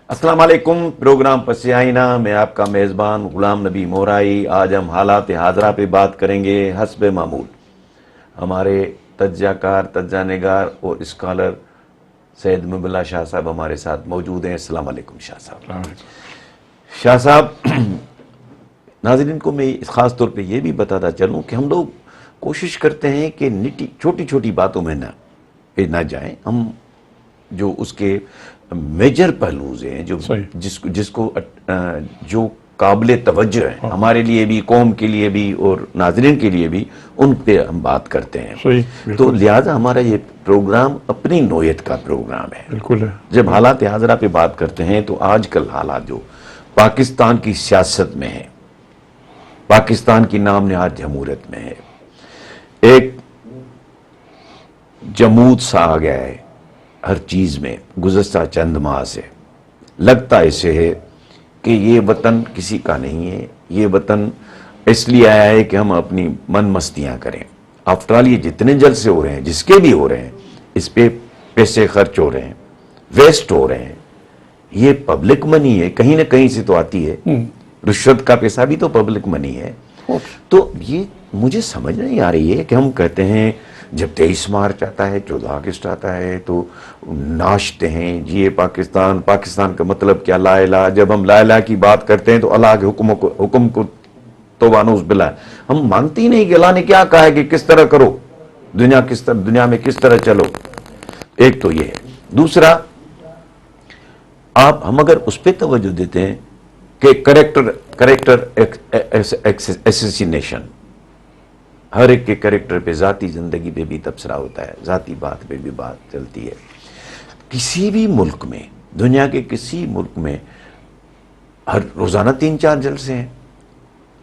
السلام علیکم. پروگرام پس آئینہ میں آپ کا میزبان غلام نبی مورائی. آج ہم حالات حاضرہ پہ بات کریں گے حسب معمول. ہمارے تجزیہ کار، تجزیہ نگار اور اسکالر سید محب اللہ شاہ صاحب ہمارے ساتھ موجود ہیں. السلام علیکم شاہ صاحب. شاہ صاحب، ناظرین کو میں خاص طور پہ یہ بھی بتاتا چلوں کہ ہم لوگ کوشش کرتے ہیں کہ چھوٹی چھوٹی باتوں میں نہ جائیں. ہم جو اس کے میجر پہلوز ہیں جس کو جو قابل توجہ ہیں ہمارے لیے بھی، قوم کے لیے بھی اور ناظرین کے لیے بھی، ان پہ ہم بات کرتے ہیں. تو لہٰذا ہمارا یہ پروگرام اپنی نوعیت کا پروگرام ہے. بالکل. جب حالات حاضرہ پہ بات کرتے ہیں تو آج کل حالات جو پاکستان کی سیاست میں ہے، پاکستان کی نام نہاد جمہوریت میں ہے، ایک جمود سا آ گیا ہے ہر چیز میں. گزشتہ چند ماہ سے لگتا ایسے ہے کہ یہ وطن کسی کا نہیں ہے. یہ وطن اس لیے آیا ہے کہ ہم اپنی من مستیاں کریں. آفٹر آل یہ جتنے جلسے ہو رہے ہیں، جس کے بھی ہو رہے ہیں، اس پہ پیسے خرچ ہو رہے ہیں، ویسٹ ہو رہے ہیں. یہ پبلک منی ہے، کہیں نہ کہیں سے تو آتی ہے. رشوت کا پیسہ بھی تو پبلک منی ہے. تو یہ مجھے سمجھ نہیں آ رہی ہے کہ ہم کہتے ہیں جب 23 مارچ آتا ہے، 14 اگست آتا ہے تو ناچتے ہیں یہ پاکستان کا مطلب کیا، لا الہ. جب ہم لا الہ کی بات کرتے ہیں تو اللہ کے حکم کو توبہ نوز باللہ ہم مانتے ہی نہیں کہ اللہ نے کیا کہا ہے کہ کس طرح کرو، دنیا میں کس طرح چلو. ایک تو یہ ہے. دوسرا، ہم اگر اس پہ توجہ دیتے ہیں کہ کریکٹر ایسیسینیشن، ہر ایک کے کریکٹر پہ، ذاتی زندگی پہ بھی تبصرہ ہوتا ہے، ذاتی بات پہ بھی بات چلتی ہے. کسی بھی ملک میں، دنیا کے کسی ملک میں ہر روزانہ 3-4 جلسے ہیں.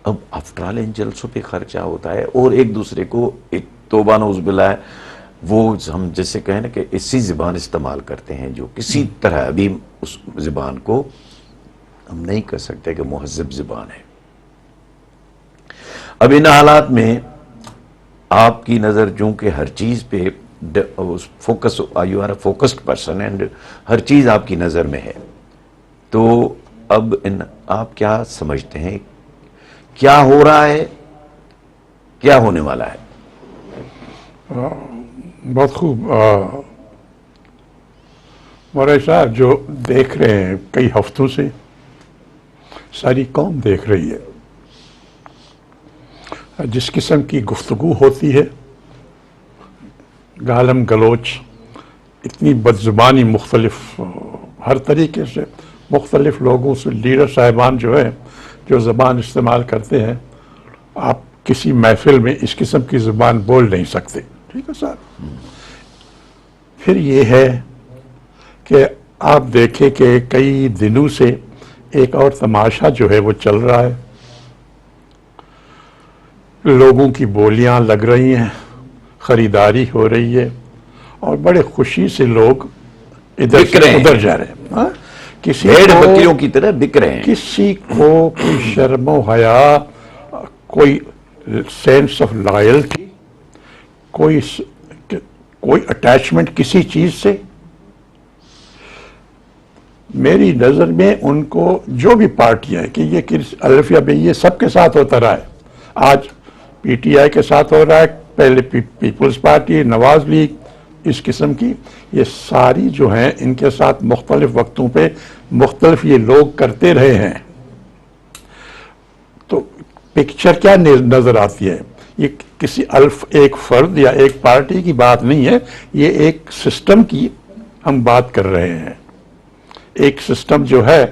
اب آفٹر آل ان جلسوں پہ خرچہ ہوتا ہے اور ایک دوسرے کو ایک توبہ نعوذ باللہ وہ ہم جیسے کہیں نا کہ اسی زبان استعمال کرتے ہیں جو کسی طرح ابھی اس زبان کو ہم نہیں کہہ سکتے کہ مہذب زبان ہے. اب ان حالات میں آپ کی نظر چونکہ ہر چیز پہ focus, you are a focused person and ہر چیز آپ کی نظر میں ہے، تو اب آپ کیا سمجھتے ہیں کیا ہو رہا ہے، کیا ہونے والا ہے؟ بہت خوب. مولوی صاحب، جو دیکھ رہے ہیں کئی ہفتوں سے ساری قوم دیکھ رہی ہے، جس قسم کی گفتگو ہوتی ہے، گالم گلوچ، اتنی بدزبانی، مختلف ہر طریقے سے مختلف لوگوں سے، لیڈر صاحبان جو ہے جو زبان استعمال کرتے ہیں، آپ کسی محفل میں اس قسم کی زبان بول نہیں سکتے. ٹھیک ہے صاحب. پھر یہ ہے کہ آپ دیکھیں کہ کئی دنوں سے ایک اور تماشا جو ہے وہ چل رہا ہے. لوگوں کی بولیاں لگ رہی ہیں، خریداری ہو رہی ہے اور بڑے خوشی سے لوگ ادھر سے ادھر جا رہے ہیں. کسی بکریوں کی طرح بک رہے ہیں. کسی کو کوئی شرم و حیا، کوئی سینس آف لائلٹی، کوئی اٹیچمنٹ کسی چیز سے. میری نظر میں ان کو جو بھی پارٹیاں ہیں کہ یہ الفیہ میں یہ سب کے ساتھ ہوتا رہا ہے. آج پی ٹی آئی کے ساتھ ہو رہا ہے، پہلے پیپلز پارٹی، نواز لیگ، اس قسم کی یہ ساری جو ہیں ان کے ساتھ مختلف وقتوں پہ مختلف یہ لوگ کرتے رہے ہیں. تو پکچر کیا نظر آتی ہے؟ یہ کسی ایک فرد یا ایک پارٹی کی بات نہیں ہے، یہ ایک سسٹم کی ہم بات کر رہے ہیں. ایک سسٹم جو ہے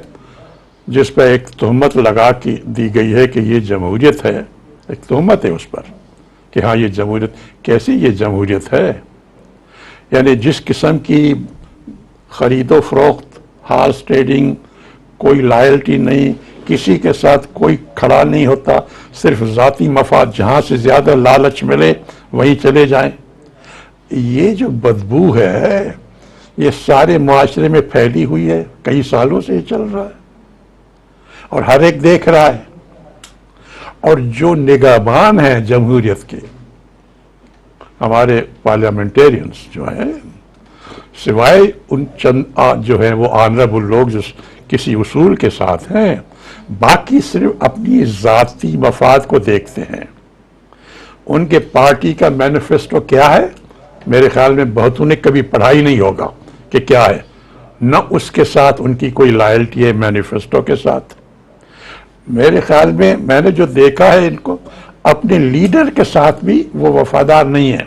جس پہ ایک تہمت لگا کے دی گئی ہے کہ یہ جمہوریت ہے، ایک تہمت ہے اس پر کہ ہاں یہ جمہوریت. کیسی یہ جمہوریت ہے؟ یعنی جس قسم کی خرید و فروخت، ہارس ٹریڈنگ، کوئی لائلٹی نہیں، کسی کے ساتھ کوئی کھڑا نہیں ہوتا، صرف ذاتی مفاد، جہاں سے زیادہ لالچ ملے وہیں چلے جائیں. یہ جو بدبو ہے یہ سارے معاشرے میں پھیلی ہوئی ہے، کئی سالوں سے یہ چل رہا ہے اور ہر ایک دیکھ رہا ہے. اور جو نگہبان ہیں جمہوریت کے، ہمارے پارلیمنٹیرینز جو ہیں، سوائے ان چند جو ہیں وہ آنریبل لوگ کسی اصول کے ساتھ ہیں، باقی صرف اپنی ذاتی مفاد کو دیکھتے ہیں۔ ان کے پارٹی کا مینیفیسٹو کیا ہے؟ میرے خیال میں بہتوں نے کبھی پڑھا ہی نہیں ہوگا کہ کیا ہے، نہ اس کے ساتھ ان کی کوئی لائلٹی ہے مینیفیسٹو کے ساتھ۔ میرے خیال میں میں نے جو دیکھا ہے ان کو، اپنے لیڈر کے ساتھ بھی وہ وفادار نہیں ہیں،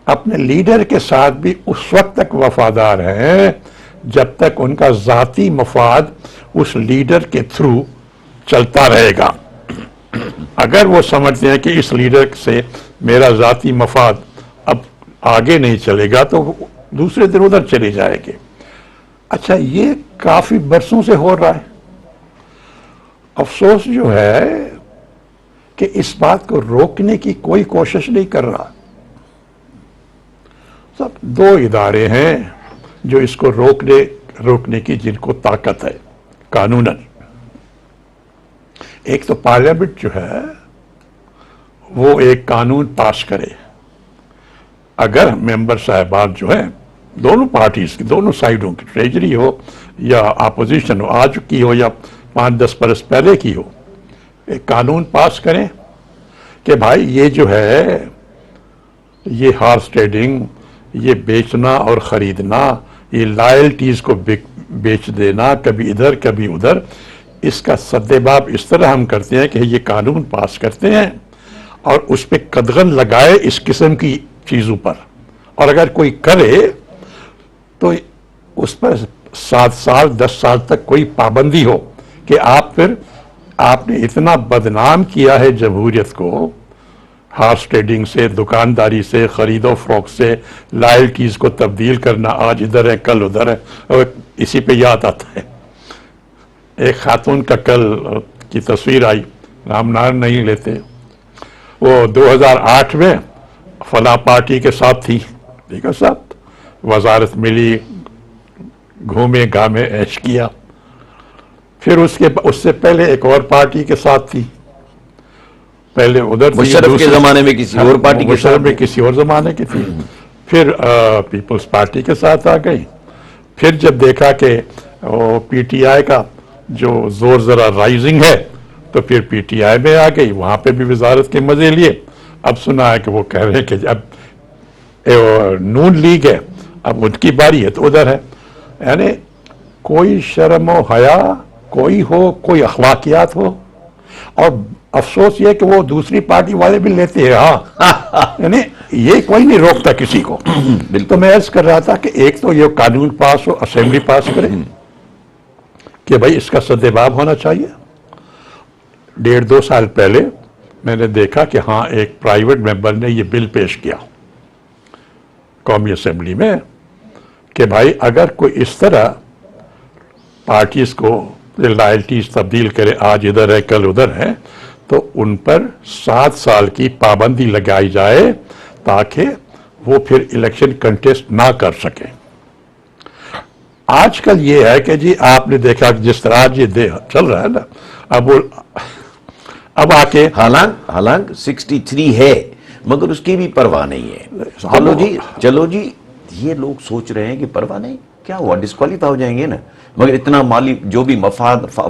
اپنے لیڈر کے ساتھ بھی اس وقت تک وفادار ہیں جب تک ان کا ذاتی مفاد اس لیڈر کے تھرو چلتا رہے گا۔ اگر وہ سمجھتے ہیں کہ اس لیڈر سے میرا ذاتی مفاد اب آگے نہیں چلے گا تو دوسرے دن ادھر چلے جائے گے۔ اچھا، یہ کافی برسوں سے ہو رہا ہے۔ افسوس جو ہے کہ اس بات کو روکنے کی کوئی کوشش نہیں کر رہا۔ سب دو ادارے ہیں جو اس کو روکنے کی جن کو طاقت ہے قانوناً۔ ایک تو پارلیمنٹ جو ہے وہ ایک قانون پاس کرے، اگر ممبر صاحبان جو ہیں دونوں پارٹیز کی، دونوں سائیڈوں کی، ٹریجری ہو یا اپوزیشن ہو، آج کی ہو یا 5-10 برس پہلے کی ہو، ایک قانون پاس کریں کہ بھائی یہ جو ہے یہ ہارس ٹریڈنگ، یہ بیچنا اور خریدنا، یہ لائلٹیز کو بیچ دینا کبھی ادھر کبھی ادھر، اس کا سدباب اس طرح ہم کرتے ہیں کہ یہ قانون پاس کرتے ہیں اور اس پہ قدغن لگائے اس قسم کی چیزوں پر، اور اگر کوئی کرے تو اس پر 7 سال 10 سال تک کوئی پابندی ہو کہ آپ نے اتنا بدنام کیا ہے جمہوریت کو، ہارس ٹریڈنگ سے، دکانداری سے، خرید و فروخت سے، لائلٹیز کو تبدیل کرنا، آج ادھر ہے کل ادھر ہے۔ اور اسی پہ یاد آتا ہے ایک خاتون کا کل کی تصویر آئی، نام نہیں لیتے، وہ 2008 میں فلاں پارٹی کے ساتھ تھی، ٹھیک ہے صاحب، وزارت ملی، گھومے گھامے عیش کیا، پھر اس سے پہلے ایک اور پارٹی کے ساتھ تھی، پہلے ادھر تھی، مشرف کے زمانے میں کسی اور پارٹی کے ساتھ، میں کسی اور زمانے کی تھی، پھر پیپلز پارٹی کے ساتھ آ گئی، پھر جب دیکھا کہ پی ٹی آئی کا جو زور ذرا رائزنگ ہے تو پھر پی ٹی آئی میں آ گئی، وہاں پہ بھی وزارت کے مزے لیے۔ اب سنا ہے کہ وہ کہہ رہے ہیں کہ اب نون لیگ ہے، اب ان کی باری ہے تو ادھر ہے۔ یعنی کوئی شرم و حیا کوئی ہو، کوئی اخلاقیات ہو، اور افسوس یہ کہ وہ دوسری پارٹی والے بھی لیتے ہیں، ہاں یعنی یہ کوئی نہیں روکتا کسی کو۔ تو میں عرض کر رہا تھا کہ ایک تو یہ قانون پاس ہو، اسمبلی پاس کرے کہ بھائی اس کا سدباب ہونا چاہیے۔ 1.5-2 سال پہلے میں نے دیکھا کہ ہاں ایک پرائیویٹ ممبر نے یہ بل پیش کیا قومی اسمبلی میں کہ بھائی اگر کوئی اس طرح پارٹیز کو لائلٹیز تبدیل کرے، آج ادھر ہے کل ادھر ہے، تو ان پر 7 سال کی پابندی لگائی جائے تاکہ وہ پھر الیکشن کنٹیسٹ نہ کر سکیں۔ آج کل یہ ہے کہ جی آپ نے دیکھا کہ جس طرح یہ چل رہا ہے نا، اب آ کے حالانکہ 63 ہے مگر اس کی بھی پرواہ نہیں ہے۔ چلو جی یہ لوگ سوچ رہے ہیں کہ پرواہ نہیں، کیا ہوا، ڈسکوالیفائی ہو جائیں گے نا، مگر اتنا مالی جو بھی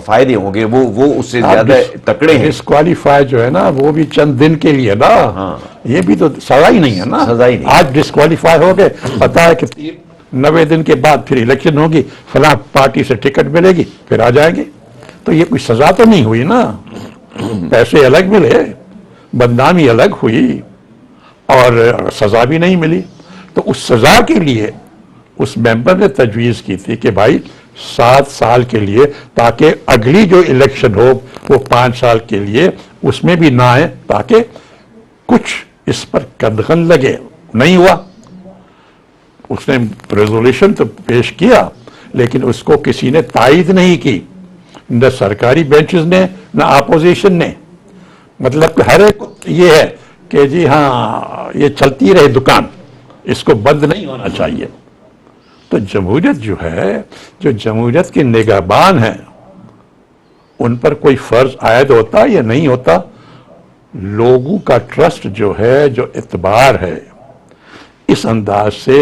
فائدے ہوں گے وہ اس سے زیادہ تکڑے ہیں۔ ڈسکوالیفائی جو ہے نا وہ بھی چند دن کے لیے نا، یہ بھی تو سزا ہی نہیں ہے نا، سزا ہی نہیں۔ آج ڈسکوالیفائی ہو گئے، پتا ہے کہ 90 دن کے بعد پھر الیکشن ہوگی، فلاں پارٹی سے ٹکٹ ملے گی، پھر آ جائیں گے، تو یہ کوئی سزا تو نہیں ہوئی نا، پیسے الگ ملے، بدنامی الگ ہوئی اور سزا بھی نہیں ملی۔ تو اس سزا کے لیے اس ممبر نے تجویز کی تھی کہ بھائی 7 سال کے لیے، تاکہ اگلی جو الیکشن ہو وہ 5 سال کے لیے اس میں بھی نہ آئے، تاکہ کچھ اس پر قدغن لگے۔ نہیں ہوا، اس نے ریزولوشن تو پیش کیا لیکن اس کو کسی نے تائید نہیں کی، نہ سرکاری بینچز نے نہ اپوزیشن نے۔ مطلب کہ ہر ایک یہ ہے کہ جی ہاں یہ چلتی رہے دکان، اس کو بند نہیں ہونا چاہیے۔ تو جمہوریت جو ہے، جو جمہوریت کے نگہبان ہیں، ان پر کوئی فرض عائد ہوتا یا نہیں ہوتا؟ لوگوں کا ٹرسٹ جو ہے، جو اعتبار ہے، اس انداز سے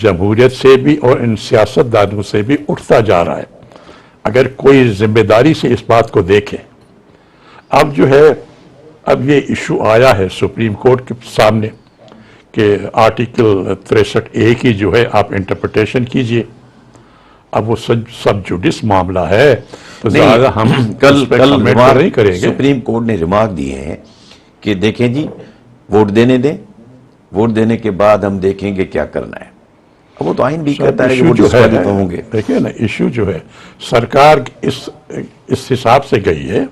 جمہوریت سے بھی اور ان سیاست دانوں سے بھی اٹھتا جا رہا ہے۔ اگر کوئی ذمہ داری سے اس بات کو دیکھے، اب جو ہے اب یہ ایشو آیا ہے سپریم کورٹ کے سامنے کہ آرٹیکل 63A کی جو ہے آپ انٹرپریٹیشن کیجئے. اب وہ سب جوڈس معاملہ ہے تو زیادہ ہم کل اس پہ کمنٹ تو نہیں کریں گے. سپریم کورٹ نے ریمارک دیے ہیں کہ دیکھیں جی ووٹ دینے دیں، ووٹ دینے کے بعد ہم دیکھیں گے کیا کرنا ہے. اب وہ تو آئین بھی کہتا ہے کہ ایشو وہ جو ہے ڈسکوالیفائی ہوں گے. دیکھیں نا، ایشو جو ہے سرکار اس حساب سے گئی ہے،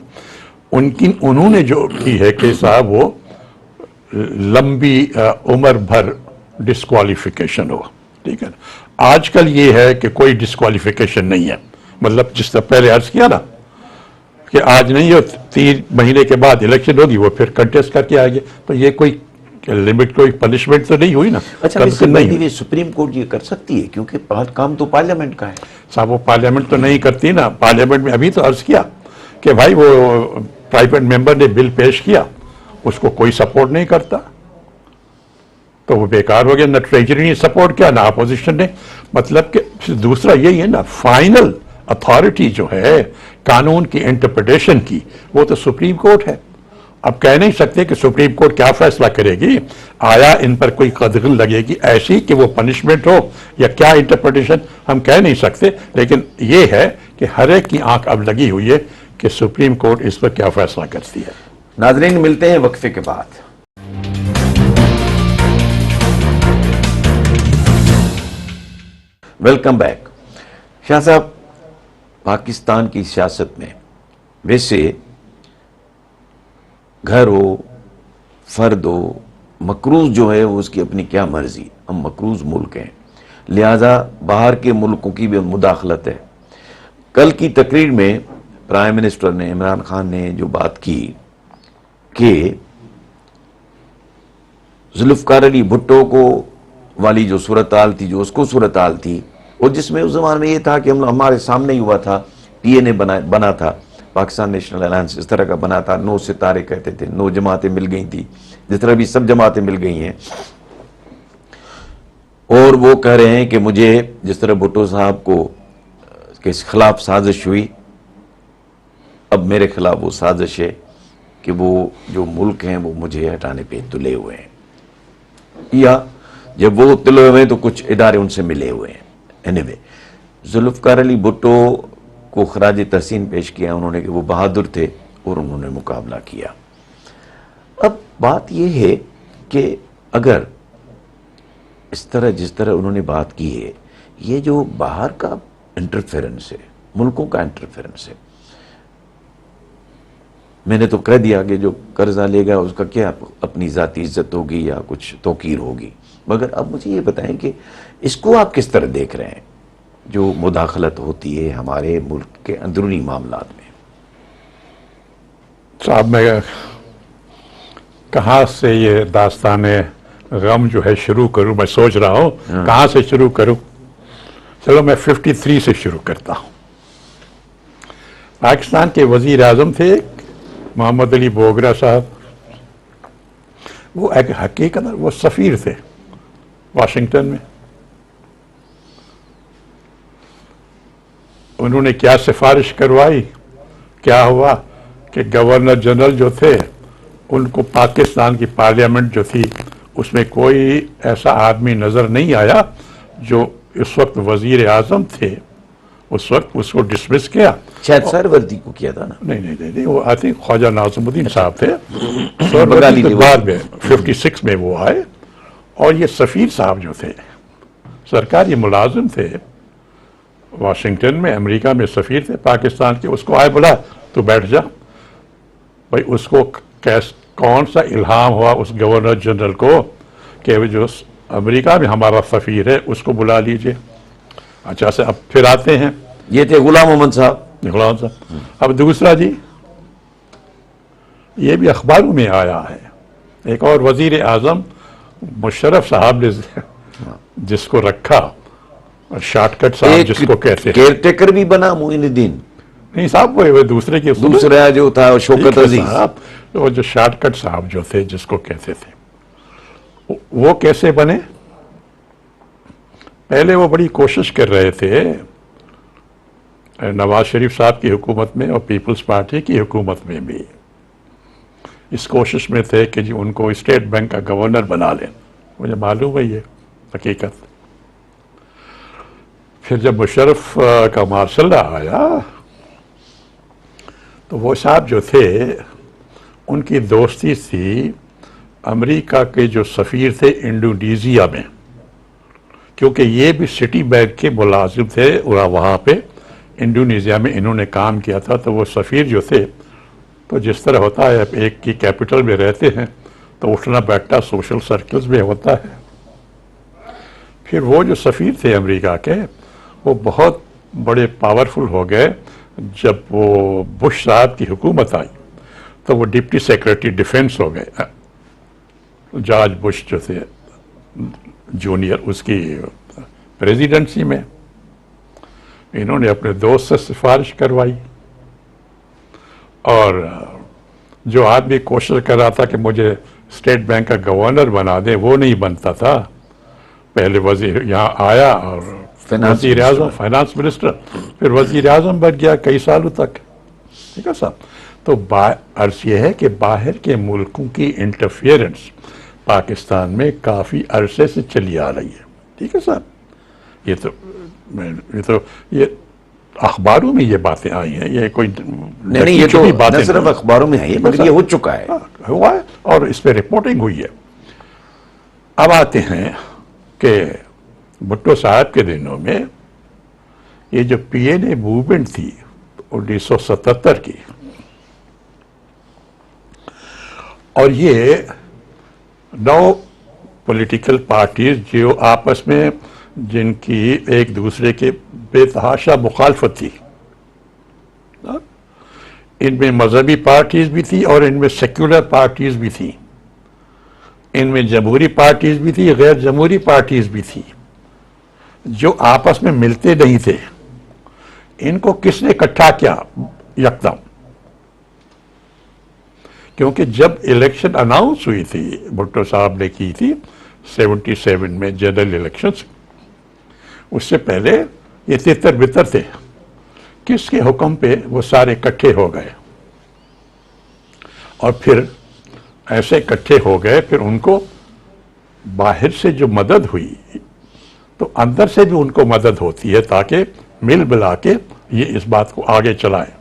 انہوں نے جو کی ہے کہ صاحب وہ لمبی عمر بھر ڈسکوالیفیکیشن ہو. ٹھیک ہے نا. آج کل یہ ہے کہ کوئی ڈسکوالیفیکیشن نہیں ہے، مطلب جس طرح پہلے عرض کیا نا کہ آج نہیں ہو 3 مہینے کے بعد الیکشن ہوگی وہ پھر کنٹیسٹ کر کے آئے گے، تو یہ کوئی لمٹ، کوئی پنشمنٹ تو نہیں ہوئی نا. اچھا نہیں سپریم کورٹ یہ کر سکتی ہے کیونکہ کام تو پارلیمنٹ کا ہے. صاحب وہ پارلیمنٹ تو نہیں کرتی نا. پارلیمنٹ میں ابھی تو عرض کیا کہ بھائی وہ پرائیویٹ ممبر نے بل پیش کیا، اس کو کوئی سپورٹ نہیں کرتا تو وہ بیکار ہو گیا. نہ ٹریجری نے سپورٹ کیا، نہ اپوزیشن نے. مطلب کہ دوسرا یہی ہے نا، فائنل اتھارٹی جو ہے قانون کی انٹرپریٹیشن کی وہ تو سپریم کورٹ ہے. اب کہہ نہیں سکتے کہ سپریم کورٹ کیا فیصلہ کرے گی، آیا ان پر کوئی قدغن لگے گی ایسی کہ وہ پنشمنٹ ہو یا کیا انٹرپریٹیشن، ہم کہہ نہیں سکتے. لیکن یہ ہے کہ ہر ایک کی آنکھ اب لگی ہوئی ہے کہ سپریم کورٹ اس پر کیا فیصلہ کرتی ہے. ناظرین ملتے ہیں وقفے کے بعد. Welcome back. شاہ صاحب، پاکستان کی سیاست میں ویسے گھر ہو، فرد ہو، مقروض جو ہے وہ اس کی اپنی کیا مرضی. ہم مقروض ملک ہیں، لہذا باہر کے ملکوں کی بھی مداخلت ہے. کل کی تقریر میں پرائم منسٹر نے، عمران خان نے جو بات کی کہ ذوالفقار علی بھٹو کو والی جو صورتحال تھی، جو اس کو صورتحال تھی، اور جس میں اس زمانے میں یہ تھا کہ ہمارے سامنے ہی ہوا تھا، پی اے نے بنا تھا، پاکستان نیشنل الائنس اس طرح کا بنا تھا، 9 ستارے کہتے تھے، 9 جماعتیں مل گئی تھی، جس طرح بھی سب جماعتیں مل گئی ہیں. اور وہ کہہ رہے ہیں کہ مجھے جس طرح بھٹو صاحب کو کے خلاف سازش ہوئی، اب میرے خلاف وہ سازش ہے کہ وہ جو ملک ہیں وہ مجھے ہٹانے پہ تلے ہوئے ہیں، یا جب وہ تلے ہوئے ہیں تو کچھ ادارے ان سے ملے ہوئے ہیں. anyway ذوالفقار علی بھٹو کو خراج تحسین پیش کیا انہوں نے کہ وہ بہادر تھے اور انہوں نے مقابلہ کیا. اب بات یہ ہے کہ اگر اس طرح جس طرح انہوں نے بات کی ہے، یہ جو باہر کا انٹرفیرنس ہے، ملکوں کا انٹرفیرنس ہے، میں نے تو کہہ دیا کہ جو قرضہ لے گا اس کا کیا اپنی ذاتی عزت ہوگی یا کچھ توقیر ہوگی، مگر اب مجھے یہ بتائیں کہ اس کو آپ کس طرح دیکھ رہے ہیں جو مداخلت ہوتی ہے ہمارے ملک کے اندرونی معاملات میں. صاحب میں کہاں سے یہ داستان غم جو ہے شروع کروں، میں سوچ رہا ہوں کہاں سے شروع کروں. چلو میں 53 سے شروع کرتا ہوں. پاکستان کے وزیر اعظم تھے محمد علی بوگرا صاحب. وہ ایک حقیقت وہ سفیر تھے واشنگٹن میں. انہوں نے کیا سفارش کروائی، کیا ہوا کہ گورنر جنرل جو تھے ان کو پاکستان کی پارلیمنٹ جو تھی اس میں کوئی ایسا آدمی نظر نہیں آیا جو اس وقت وزیر اعظم تھے اس وقت اس کو ڈسمس کیا. شاید سہروردی کو کیا تھا نا؟ نہیں وہ آئی تھنک خواجہ ناظم الدین صاحب تھے. بنگالی تھے بعد میں 56 میں وہ آئے. اور یہ سفیر صاحب جو تھے سرکاری ملازم تھے واشنگٹن میں، امریکہ میں سفیر تھے پاکستان کے. اس کو آئے بولا تو بیٹھ جا. بھائی اس کو کون سا الہام ہوا اس گورنر جنرل کو کہ جو امریکہ میں ہمارا سفیر ہے اس کو بلا لیجئے. اچھا سے اب پھر آتے ہیں، یہ تھے غلام محمد صاحب. غلام صاحب. اب دوسرا جی یہ بھی اخباروں میں آیا ہے، ایک اور وزیر اعظم مشرف صاحب نے جس کو رکھا، شارٹ کٹ صاحب جس کو کہتے ہیں، کیئر ٹیکر بھی بنا معین الدین. نہیں صاحب وہ دوسرے کے دوسرا جو تھا شوکت عزیز صاحب، وہ جو شارٹ کٹ صاحب جو تھے جس کو کہتے تھے، وہ کیسے بنے؟ پہلے وہ بڑی کوشش کر رہے تھے نواز شریف صاحب کی حکومت میں اور پیپلز پارٹی کی حکومت میں بھی اس کوشش میں تھے کہ جی ان کو اسٹیٹ بینک کا گورنر بنا لیں. مجھے معلوم ہے یہ حقیقت. پھر جب مشرف کا مارشل لا آیا تو وہ صاحب جو تھے ان کی دوستی تھی امریکہ کے جو سفیر تھے انڈونیزیا میں، کیونکہ یہ بھی سٹی بینک کے ملازم تھے وہاں پہ انڈونیزیا میں انہوں نے کام کیا تھا. تو وہ سفیر جو تھے تو جس طرح ہوتا ہے ایک کی کیپٹل میں رہتے ہیں تو اٹھنا بیٹھنا سوشل سرکلز میں ہوتا ہے. پھر وہ جو سفیر تھے امریکہ کے وہ بہت بڑے پاورفل ہو گئے. جب وہ بش صاحب کی حکومت آئی تو وہ ڈپٹی سیکرٹری ڈیفنس ہو گئے. جارج بش جو تھے جونیئر، اس کی پریزیڈنسی میں انہوں نے اپنے دوست سے سفارش کروائی. اور جو آدمی کوشش کر رہا تھا کہ مجھے اسٹیٹ بینک کا گورنر بنا دیں وہ نہیں بنتا تھا. پہلے وزیر یہاں آیا اور وزیر اعظم، فائنانس منسٹر، پھر وزیر اعظم بن گیا کئی سالوں تک. ٹھیک ہے صاحب. تو عرض یہ ہے کہ باہر کے ملکوں کی انٹرفیئرنس پاکستان میں کافی عرصے سے چلی آ رہی ہے. ٹھیک ہے صاحب. یہ اخباروں میں یہ باتیں آئی ہیں، یہ کوئی نہیں، یہ تو نہ صرف اخباروں میں ہے مگر یہ ہو چکا ہے، ہوا ہے اور اس پہ رپورٹنگ ہوئی ہے. اب آتے ہیں کہ بھٹو صاحب کے دنوں میں یہ جو پی این اے موومنٹ تھی 1977 کی، اور یہ 9 پولیٹیکل پارٹیز جو آپس میں جن کی ایک دوسرے کے بے تحاشا مخالفت تھی، ان میں مذہبی پارٹیز بھی تھی اور ان میں سیکولر پارٹیز بھی تھی، ان میں جمہوری پارٹیز بھی تھی، غیر جمہوری پارٹیز بھی تھی، جو آپس میں ملتے نہیں تھے. ان کو کس نے اکٹھا کیا یکدم؟ کیونکہ جب الیکشن اناؤنس ہوئی تھی بھٹو صاحب نے کی تھی 77 میں جنرل الیکشنز، اس سے پہلے یہ تتر بتر تھے. کس کے حکم پہ وہ سارے اکٹھے ہو گئے اور پھر ایسے اکٹھے ہو گئے. پھر ان کو باہر سے جو مدد ہوئی تو اندر سے بھی ان کو مدد ہوتی ہے تاکہ مل ملا کے یہ اس بات کو آگے چلائیں.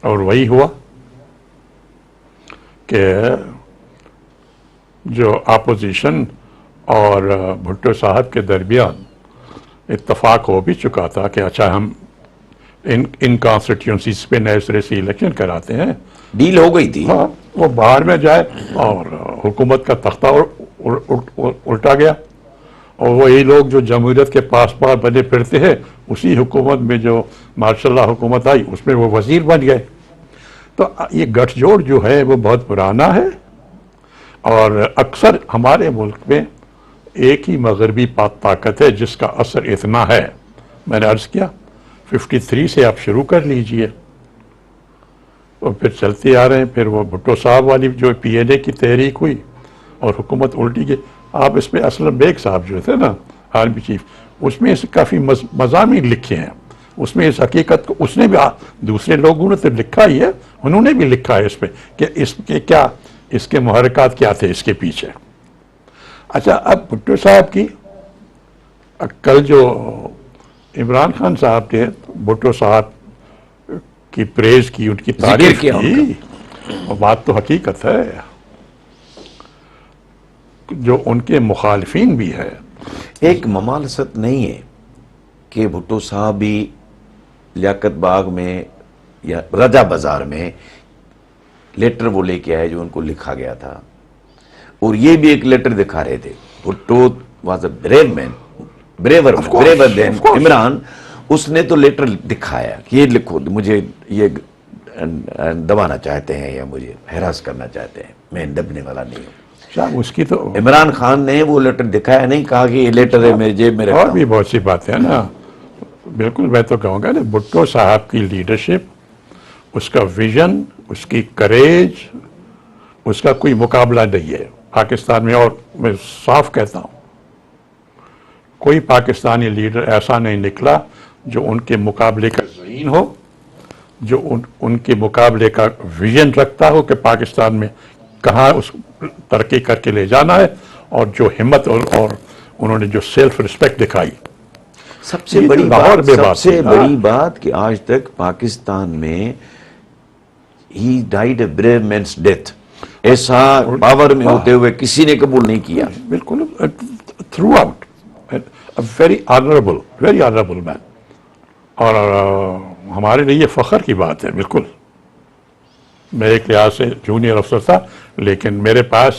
اور وہی ہوا کہ جو اپوزیشن اور بھٹو صاحب کے درمیان اتفاق ہو بھی چکا تھا کہ اچھا ہم ان کانسٹیٹیونسیز پہ نئے سرے سے الیکشن کراتے ہیں. ڈیل ہو گئی تھی. ہاں، وہ باہر میں جائے اور حکومت کا تختہ الٹا گیا اور وہی لوگ جو جمہوریت کے پاسبان بنے پھرتے ہیں اسی حکومت میں جو ماشاء اللہ حکومت آئی اس میں وہ وزیر بن گئے. تو یہ گٹھ جوڑ جو ہے وہ بہت پرانا ہے اور اکثر ہمارے ملک میں ایک ہی مغربی طاقت ہے جس کا اثر اتنا ہے. میں نے عرض کیا 53 سے آپ شروع کر لیجئے اور پھر چلتے آ رہے ہیں. پھر وہ بھٹو صاحب والی جو پی این اے کی تحریک ہوئی اور حکومت الٹی گئی. آپ اس میں اسلم بیگ صاحب جو تھے نا آرمی چیف، اس میں کافی مضامین لکھے ہیں. اس میں اس حقیقت کو اس نے بھی دوسرے لوگوں نے تو لکھا ہی ہے، انہوں نے بھی لکھا ہے اس پہ کہ اس کے کیا، اس کے محرکات کیا تھے اس کے پیچھے. اچھا، اب بھٹو صاحب کی کل جو عمران خان صاحب نے بھٹو صاحب کی پریز کی، ان کی تعریف کی، وہ بات تو حقیقت ہے. جو ان کے مخالفین بھی ہے، ایک ممالست نہیں ہے کہ بھٹو صاحب بھی لیاقت باغ میں یا رجا بازار میں لیٹر وہ لے کے آئے جو ان کو لکھا گیا تھا، اور یہ بھی ایک لیٹر دکھا رہے تھے. Bhutto was a brave man, braver than Imran. اس نے تو لیٹر دکھایا کہ یہ لکھو، مجھے یہ دبانا چاہتے ہیں یا مجھے ہراس کرنا چاہتے ہیں، میں دبنے والا نہیں ہوں. اس کی تو عمران خان نے وہ لیٹر دکھایا نہیں، کہا کہ یہ لیٹر ہے میرے جیب میں رکھتا اور ہوں. بھی بہت سی باتیں ہیں نا. بالکل، میں تو کہوں گا نا بھٹو صاحب کی لیڈرشپ، اس کا ویژن، اس کی کریج، اس کا کوئی مقابلہ نہیں ہے پاکستان میں. اور میں صاف کہتا ہوں کوئی پاکستانی لیڈر ایسا نہیں نکلا جو ان کے مقابلے کا ذہین ہو, جو ان کے مقابلے کا ویژن رکھتا ہو کہ پاکستان میں کہاں اس ترقی کر کے لے جانا ہے, اور جو ہمت اور انہوں نے جو سیلف رسپیکٹ دکھائی. سب سے یہ بڑی لاہور بات میں سب بات سے تھی. بڑی بات کہ آج تک پاکستان میں ہی ڈائیڈ اے بریو مینس ڈیتھ, ایسا پاور میں ہوتے ہوئے کسی نے قبول نہیں کیا. بالکل تھرو آؤٹ ویری آنریبل مین, اور ہمارے لیے یہ فخر کی بات ہے. بالکل میں ایک لحاظ سے جونیئر افسر تھا, لیکن میرے پاس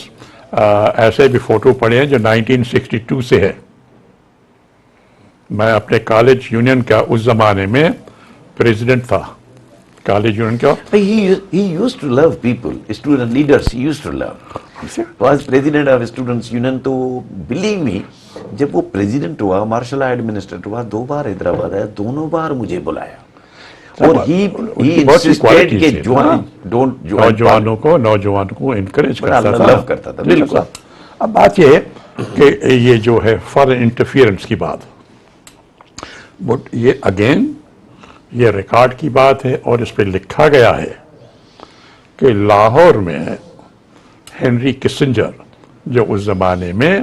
ایسے بھی فوٹو پڑے ہیں جو 1962 سے ہے. میں اپنے کالج یونین کا اس زمانے میں پریزیڈنٹ تھا, کالج یونین کا. He used to love people, student leaders he used to love. Was president of students union, تو believe me جب وہ پریزیڈنٹ ہوا, مارشل آرٹ ایڈمنسٹریٹر ہوا, 2 بار حیدرآباد آیا, دونوں بار مجھے بلایا, اور he insisted کہ نوجوانوں کو انکریج کرتا تھا, لو کرتا تھا. بالکل. اب بات یہ ہے کہ یہ جو ہے فارن انٹرفیئرنس کی بات, بٹ یہ اگین یہ ریکارڈ کی بات ہے, اور اس پہ لکھا گیا ہے کہ لاہور میں ہنری کسنجر جو اس زمانے میں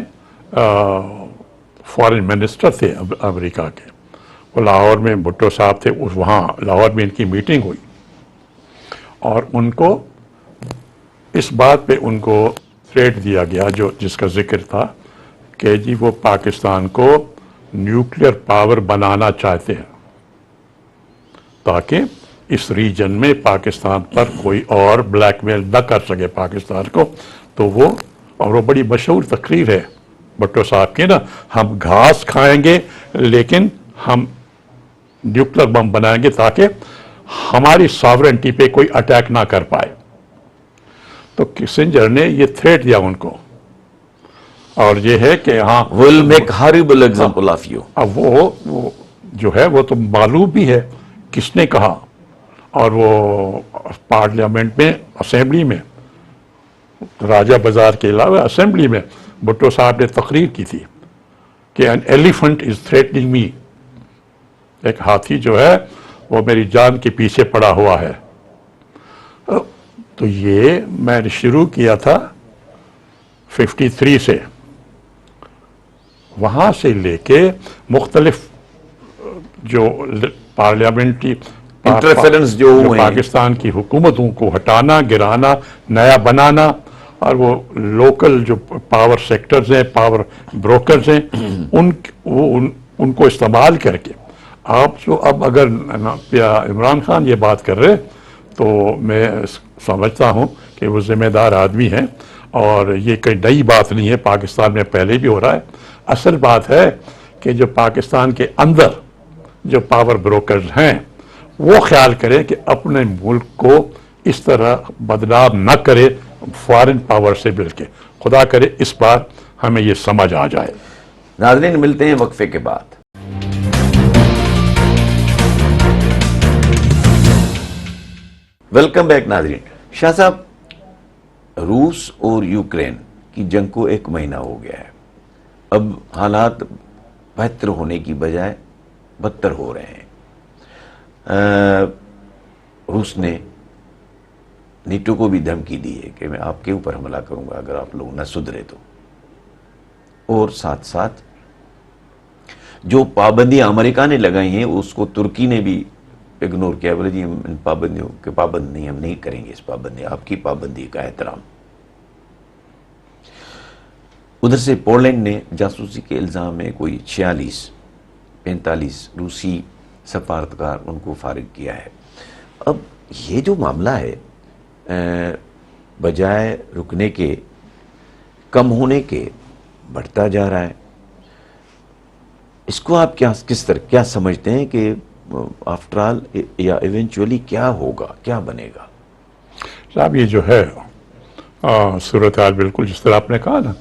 فارن منسٹر تھے امریکہ کے, وہ لاہور میں بھٹو صاحب تھے, وہاں لاہور میں ان کی میٹنگ ہوئی, اور ان کو اس بات پہ ان کو تھریٹ دیا گیا جس کا ذکر تھا کہ جی وہ پاکستان کو نیوکلیر پاور بنانا چاہتے ہیں تاکہ اس ریجن میں پاکستان پر کوئی اور بلیک میل نہ کر سکے پاکستان کو. تو وہ بڑی مشہور تقریر ہے بھٹو صاحب کی نا, ہم گھاس کھائیں گے لیکن ہم نیوکلیر بم بنائیں گے تاکہ ہماری ساورنٹی پہ کوئی اٹیک نہ کر پائے. تو کسنجر نے یہ تھریٹ دیا ان کو, اور یہ ہے کہ ہاں will make horrible example of you. اب وہ جو ہے وہ تو معلوم بھی ہے کس نے کہا, اور وہ پارلیمنٹ میں اسمبلی میں راجہ بازار کے علاوہ اسمبلی میں بھٹو صاحب نے تقریر کی تھی کہ an elephant is threatening me, ایک ہاتھی جو ہے وہ میری جان کے پیچھے پڑا ہوا ہے. تو یہ میں نے شروع کیا تھا 53 سے, وہاں سے لے کے مختلف جو پارلیمنٹری انٹرفیرنس جو ہوئے ہیں, پاکستان کی حکومتوں کو ہٹانا, گرانا, نیا بنانا, اور وہ لوکل جو پاور سیکٹرز ہیں, پاور بروکرز ہیں, ان کو استعمال کر کے اب اگر عمران خان یہ بات کر رہے تو میں سمجھتا ہوں کہ وہ ذمہ دار آدمی ہیں, اور یہ کوئی نئی بات نہیں ہے, پاکستان میں پہلے بھی ہو رہا ہے. اصل بات ہے کہ جو پاکستان کے اندر جو پاور بروکرز ہیں وہ خیال کریں کہ اپنے ملک کو اس طرح بدنام نہ کرے فارن پاور سے مل کے. خدا کرے اس بار ہمیں یہ سمجھ آ جائے. ناظرین ملتے ہیں وقفے کے بعد. ویلکم بیک ناظرین. شاہ صاحب, روس اور یوکرین کی جنگ کو 1 مہینہ ہو گیا ہے, اب حالات بہتر ہونے کی بجائے بدتر ہو رہے ہیں. روس نے نیٹو کو بھی دھمکی دی ہے کہ میں آپ کے اوپر حملہ کروں گا اگر آپ لوگ نہ سدھرے تو, اور ساتھ ساتھ جو پابندیاں امریکہ نے لگائی ہیں اس کو ترکی نے بھی اگنور کیا, بولے جی ہم ان پابندیوں کے پابند نہیں, ہم نہیں کریں گے اس پابندی, آپ کی پابندی کا احترام. ادھر سے پولینڈ نے جاسوسی کے الزام میں کوئی 45 روسی سفارتکار ان کو فارغ کیا ہے. اب یہ جو معاملہ ہے بجائے رکنے کے, کم ہونے کے, بڑھتا جا رہا ہے. اس کو آپ کس طرح کیا سمجھتے ہیں کہ آفٹر آل یا ایونچولی کیا ہوگا, کیا بنے گا؟ صاحب یہ جو ہے صورتحال بالکل جس طرح آپ نے کہا نا,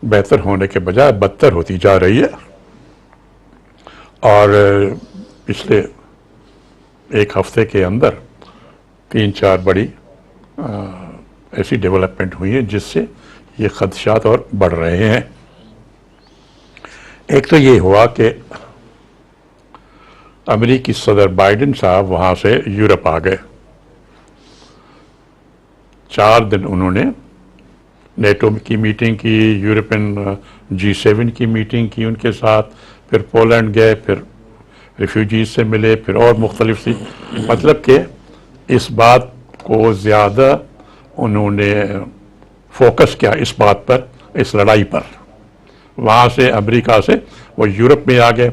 بہتر ہونے کے بجائے بدتر ہوتی جا رہی ہے. اور پچھلے 1 ہفتے کے اندر 3-4 بڑی ایسی ڈیولپمنٹ ہوئی ہیں جس سے یہ خدشات اور بڑھ رہے ہیں. ایک تو یہ ہوا کہ امریکی صدر بائیڈن صاحب وہاں سے یورپ آ گئے. 4 دن انہوں نے نیٹو کی میٹنگ کی, یورپین G7 کی میٹنگ کی ان کے ساتھ, پھر پولینڈ گئے, پھر ریفیوجیز سے ملے, پھر اور مختلف سی, مطلب کہ اس بات کو زیادہ انہوں نے فوکس کیا اس بات پر, اس لڑائی پر. وہاں سے امریکہ سے وہ یورپ میں آ گئے.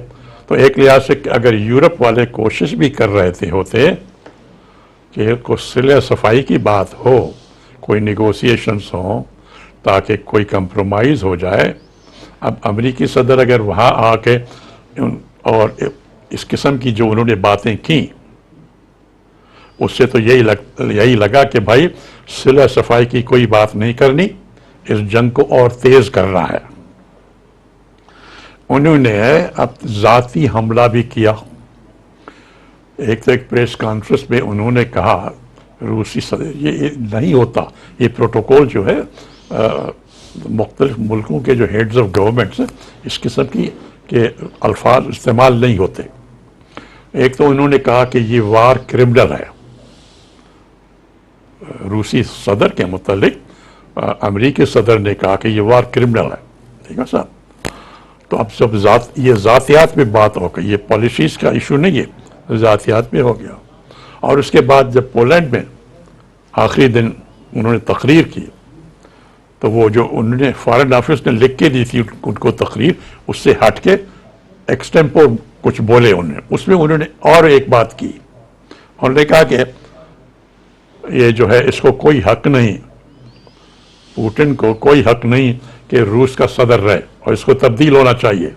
تو ایک لحاظ سے اگر یورپ والے کوشش بھی کر رہے ہوتے کہ کو صلح صفائی کی بات ہو, کوئی نیگوسیشنز ہوں تاکہ کوئی کمپرومائز ہو جائے, اب امریکی صدر اگر وہاں آ کے اور اس قسم کی جو انہوں نے باتیں کی, اس سے تو یہی لگا کہ بھائی صلح صفائی کی کوئی بات نہیں کرنی, اس جنگ کو اور تیز کرنا ہے. انہوں نے اب ذاتی حملہ بھی کیا. ایک پریس کانفرنس میں انہوں نے کہا روسی صدر, یہ نہیں ہوتا, یہ پروٹوکول جو ہے مختلف ملکوں کے جو ہیڈز آف گورنمنٹس ہیں اس قسم کی کہ الفاظ استعمال نہیں ہوتے. ایک تو انہوں نے کہا کہ یہ وار کرمنل ہے. روسی صدر کے متعلق امریکی صدر نے کہا کہ یہ وار کرمنل ہے. ٹھیک ہے صاحب. تو اب جب یہ ذاتیات میں بات ہو گئی, یہ پالیسیز کا ایشو نہیں ہے, ذاتیات میں ہو گیا. اور اس کے بعد جب پولینڈ میں آخری دن انہوں نے تقریر کی, تو وہ جو انہوں نے فارن آفس نے لکھ کے دی تھی ان کو تقریر, اس سے ہٹ کے ایکسٹیمپور کچھ بولے انہوں نے. اس میں انہوں نے اور ایک بات کی, انہوں نے کہا کہ یہ جو ہے اس کو کوئی حق نہیں, پوٹن کو کوئی حق نہیں کہ روس کا صدر رہے, اور اس کو تبدیل ہونا چاہیے.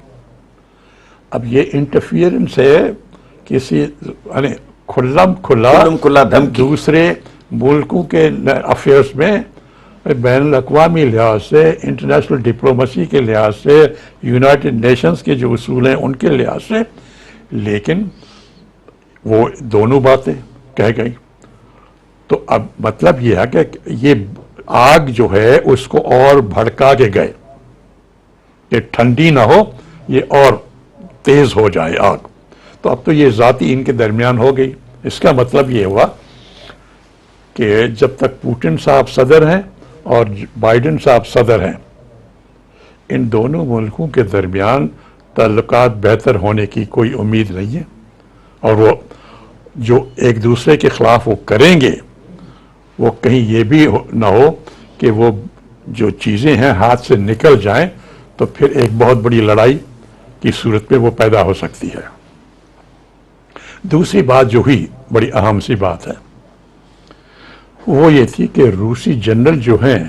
اب یہ انٹرفیئرنس ہے کسی یعنی کھلا دوسرے ملکوں کے افیئرس میں, بین الاقوامی لحاظ سے, انٹرنیشنل ڈپلومیسی کے لحاظ سے, یونائٹڈ نیشنز کے جو اصول ہیں ان کے لحاظ سے. لیکن وہ دونوں باتیں کہہ گئی. تو اب مطلب یہ ہے کہ یہ آگ جو ہے اس کو اور بھڑکا کے گئے, یہ ٹھنڈی نہ ہو, یہ اور تیز ہو جائے آگ. تو اب تو یہ ذاتی ان کے درمیان ہو گئی. اس کا مطلب یہ ہوا کہ جب تک پوٹن صاحب صدر ہیں اور بائیڈن صاحب صدر ہیں, ان دونوں ملکوں کے درمیان تعلقات بہتر ہونے کی کوئی امید نہیں ہے. اور وہ جو ایک دوسرے کے خلاف وہ کریں گے, وہ کہیں یہ بھی نہ ہو کہ وہ جو چیزیں ہیں ہاتھ سے نکل جائیں, تو پھر ایک بہت بڑی لڑائی کی صورت میں وہ پیدا ہو سکتی ہے. دوسری بات جو ہوئی, بڑی اہم سی بات ہے, وہ یہ تھی کہ روسی جنرل جو ہیں,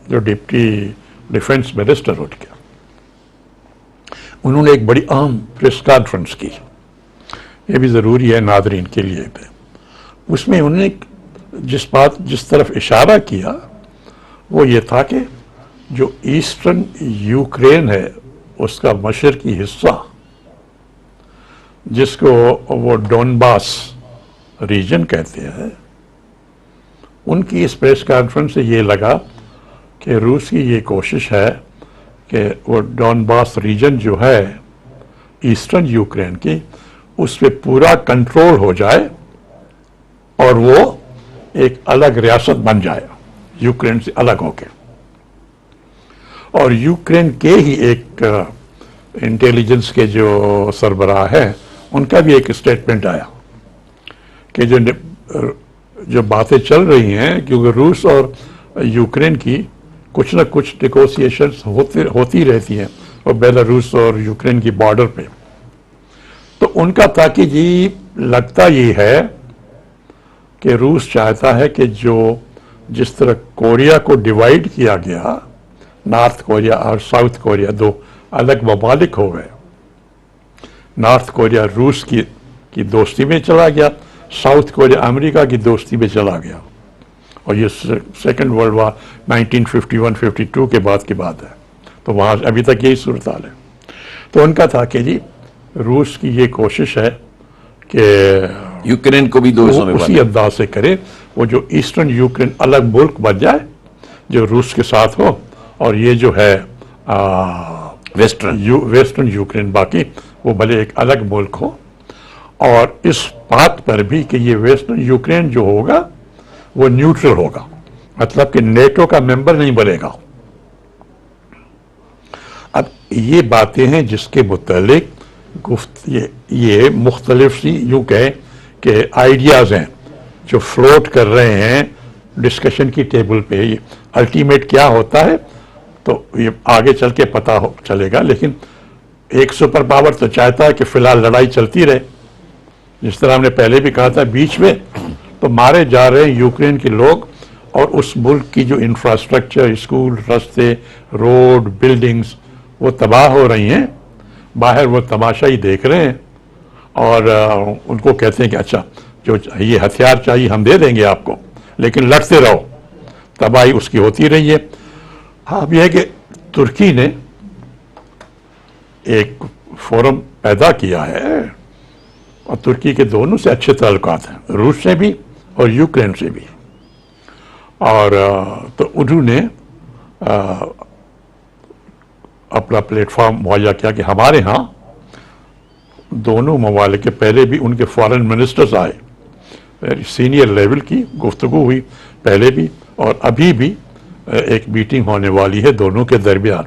جو ڈپٹی ڈیفنس منسٹر اٹھ گیا, انہوں نے ایک بڑی اہم پریس کانفرنس کی. یہ بھی ضروری ہے ناظرین کے لیے. اس میں انہوں نے جس طرف اشارہ کیا وہ یہ تھا کہ جو ایسٹرن یوکرین ہے اس کا مشرقی حصہ, جس کو وہ ڈونباس ریجن کہتے ہیں, ان کی اس پریس کانفرنس سے یہ لگا کہ روس کی یہ کوشش ہے کہ وہ ڈونباس ریجن جو ہے ایسٹرن یوکرین کی, اس پہ پورا کنٹرول ہو جائے اور وہ ایک الگ ریاست بن جائے یوکرین سے الگ ہو کے. اور یوکرین کے ہی ایک انٹیلیجنس کے جو سربراہ ہیں, ان کا بھی ایک اسٹیٹمنٹ آیا کہ جو باتیں چل رہی ہیں, کیونکہ روس اور یوکرین کی کچھ نہ کچھ نیگوسیشنز ہوتی رہتی ہیں, اور بیلاروس اور یوکرین کی بارڈر پہ. تو ان کا تھا کہ جی لگتا یہ ہے کہ روس چاہتا ہے کہ جس طرح کوریا کو ڈیوائیڈ کیا گیا, نارتھ کوریا اور ساؤتھ کوریا دو الگ ممالک ہو گئے. نارتھ کوریا روس کی دوستی میں چلا گیا, ساؤتھ کوریا امریکہ کی دوستی میں چلا گیا, اور یہ سیکنڈ ورلڈ وار 1951-52 کے بعد کی بات ہے. تو وہاں ابھی تک یہی صورتحال ہے. تو ان کا تھا کہ جی روس کی یہ کوشش ہے کہ یوکرین کو بھی دو حصوں میں اسی انداز سے کرے, وہ جو ایسٹرن یوکرین الگ ملک بن جائے جو روس کے ساتھ ہو, اور یہ جو ہے ویسٹرن یوکرین باقی وہ بھلے ایک الگ ملک ہو. اور اس بات پر بھی کہ یہ ویسٹرن یوکرین جو ہوگا وہ نیوٹرل ہوگا، مطلب کہ نیٹو کا ممبر نہیں بنے گا۔ اب یہ باتیں ہیں جس کے متعلق یہ مختلف سی یوں کہیں کہ آئیڈیاز ہیں جو فلوٹ کر رہے ہیں ڈسکشن کی ٹیبل پہ۔ یہ الٹیمیٹ کیا ہوتا ہے تو یہ آگے چل کے پتہ چلے گا، لیکن ایک سپر پاور تو چاہتا ہے کہ فی الحال لڑائی چلتی رہے، جس طرح ہم نے پہلے بھی کہا تھا بیچ میں تو مارے جا رہے ہیں یوکرین کے لوگ، اور اس ملک کی جو انفراسٹرکچر، اسکول، راستے، روڈ، بلڈنگز وہ تباہ ہو رہی ہیں۔ باہر وہ تماشا ہی دیکھ رہے ہیں اور ان کو کہتے ہیں کہ اچھا جو یہ ہتھیار چاہیے ہم دے دیں گے آپ کو، لیکن لڑتے رہو۔ تباہی اس کی ہوتی رہی ہے۔ اب یہ ہے کہ ترکی نے ایک فورم پیدا کیا ہے اور ترکی کے دونوں سے اچھے تعلقات ہیں، روس سے بھی اور یوکرین سے بھی، اور تو انہوں نے اپنا پلیٹ فارم مہیا کیا کہ ہمارے ہاں دونوں ممالک کے پہلے بھی ان کے فارن منسٹرز آئے، سینئر لیول کی گفتگو ہوئی پہلے بھی اور ابھی بھی ایک میٹنگ ہونے والی ہے دونوں کے درمیان۔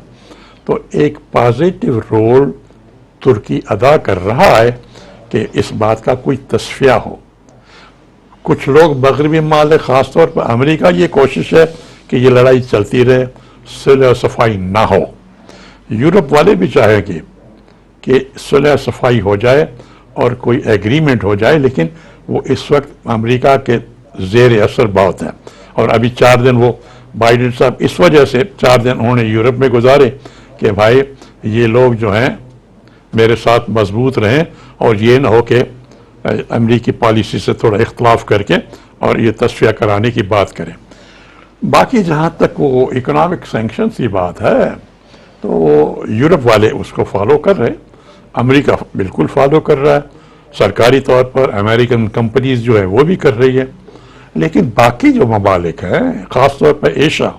تو ایک پازیٹیو رول ترکی ادا کر رہا ہے کہ اس بات کا کوئی تصفیہ ہو۔ کچھ لوگ مغربی ممالک خاص طور پر امریکہ یہ کوشش ہے کہ یہ لڑائی چلتی رہے، صلح و صفائی نہ ہو۔ یورپ والے بھی چاہیں گے کہ صلح صفائی ہو جائے اور کوئی ایگریمنٹ ہو جائے، لیکن وہ اس وقت امریکہ کے زیر اثر بہت ہیں۔ اور ابھی 4 دن وہ بائیڈن صاحب اس وجہ سے 4 دن انہوں نے یورپ میں گزارے کہ بھائی یہ لوگ جو ہیں میرے ساتھ مضبوط رہیں اور یہ نہ ہو کہ امریکی پالیسی سے تھوڑا اختلاف کر کے اور یہ تصفیہ کرانے کی بات کریں۔ باقی جہاں تک وہ اکنامک سینکشنز کی بات ہے تو یورپ والے اس کو فالو کر رہے، امریکہ بالکل فالو کر رہا ہے، سرکاری طور پر امریکن کمپنیز جو ہے وہ بھی کر رہی ہے، لیکن باقی جو ممالک ہیں خاص طور پر ایشیا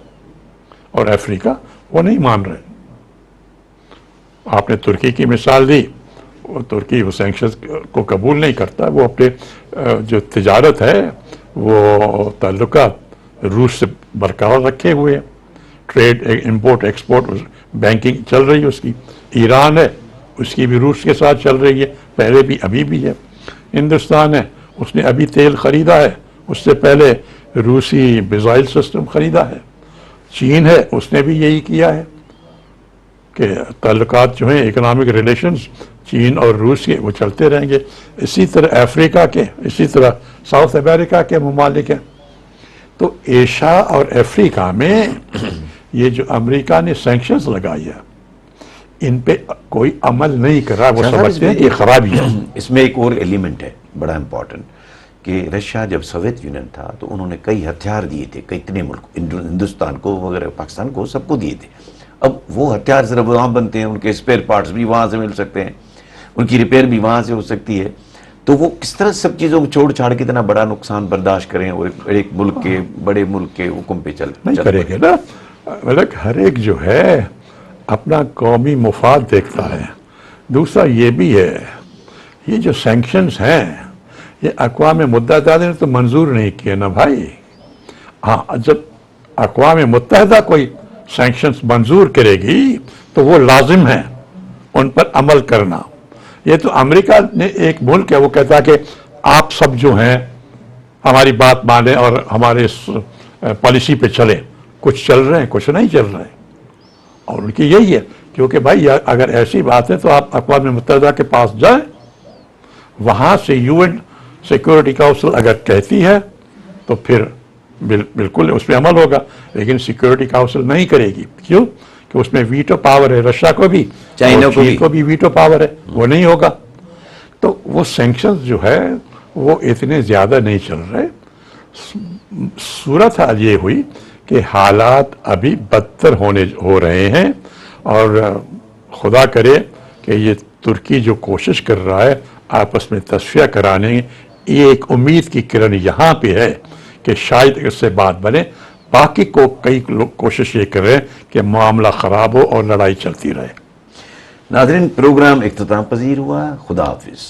اور افریقہ وہ نہیں مان رہے۔ آپ نے ترکی کی مثال دی، ترکی وہ سینکشنز کو قبول نہیں کرتا، وہ اپنے جو تجارت ہے وہ تعلقات روس سے برقرار رکھے ہوئے ہیں، ٹریڈ امپورٹ ایکسپورٹ بینکنگ چل رہی ہے اس کی۔ ایران ہے اس کی بھی روس کے ساتھ چل رہی ہے، پہلے بھی ابھی بھی ہے۔ ہندوستان ہے اس نے ابھی تیل خریدا ہے، اس سے پہلے روسی میزائل سسٹم خریدا ہے۔ چین ہے اس نے بھی یہی کیا ہے کہ تعلقات جو ہیں اکنامک ریلیشنز چین اور روس کے وہ چلتے رہیں گے۔ اسی طرح افریقہ کے، اسی طرح ساؤتھ امریکہ کے ممالک ہیں۔ تو ایشیا اور افریقہ میں یہ جو امریکہ نے سینکشنز لگائی ہے ان پہ کوئی عمل نہیں کر رہا، وہ سمجھتے ہیں کہ یہ خرابی ہے۔ اس میں ایک اور ایلیمنٹ ہے بڑا امپورٹنٹ کہ رشیا جب سوویت یونین تھا تو انہوں نے کئی ہتھیار دیے تھے کتنے ملک، ہندوستان کو وغیرہ پاکستان کو سب کو دیے تھے۔ اب وہ ہتھیار صرف وہاں بنتے ہیں، ان کے اسپیئر پارٹس بھی وہاں سے مل سکتے ہیں، ان کی ریپیئر بھی وہاں سے ہو سکتی ہے، تو وہ کس طرح سب چیزوں کو چھوڑ چھاڑ کے اتنا بڑا نقصان برداشت کریں اور ایک ملک کے بڑے ملک کے حکم پہ نہیں کریں گے نا۔ مطلب ہر ایک جو ہے اپنا قومی مفاد دیکھتا ہے۔ دوسرا یہ بھی ہے یہ جو سینکشنز ہیں یہ اقوام متحدہ نے تو منظور نہیں کیے نا بھائی۔ ہاں جب اقوام متحدہ کوئی سینکشنز منظور کرے گی تو وہ لازم ہے ان پر عمل کرنا۔ یہ تو امریکہ نے ایک ملک ہے وہ کہتا ہے کہ آپ سب جو ہیں ہماری بات مانیں اور ہمارے پالیسی پہ چلیں، کچھ چل رہے ہیں کچھ نہیں چل رہے ہیں، اور ان کی یہی ہے کیونکہ بھائی اگر ایسی بات ہے تو آپ اقوام متحدہ کے پاس جائیں، وہاں سے یو این سیکورٹی کاؤنسل اگر کہتی ہے تو پھر بالکل اس پہ عمل ہوگا، لیکن سیکورٹی کاؤنسل نہیں کرے گی۔ کیوں؟ کہ اس میں ویٹو پاور ہے، رشیا کو بھی چائنا کو بھی ویٹو پاور ہے، وہ نہیں ہوگا۔ تو وہ سینکشنز جو ہے وہ اتنے زیادہ نہیں چل رہے۔ صورتحال یہ ہوئی کہ حالات ابھی بدتر ہو رہے ہیں، اور خدا کرے کہ یہ ترکی جو کوشش کر رہا ہے آپس میں تصفیہ کرانے، یہ ایک امید کی کرن یہاں پہ ہے کہ شاید اس سے بات بنے۔ باقی کو کئی لوگ کوشش یہ کر رہے ہیں کہ معاملہ خراب ہو اور لڑائی چلتی رہے۔ ناظرین، پروگرام اختتام پذیر ہوا۔ خدا حافظ۔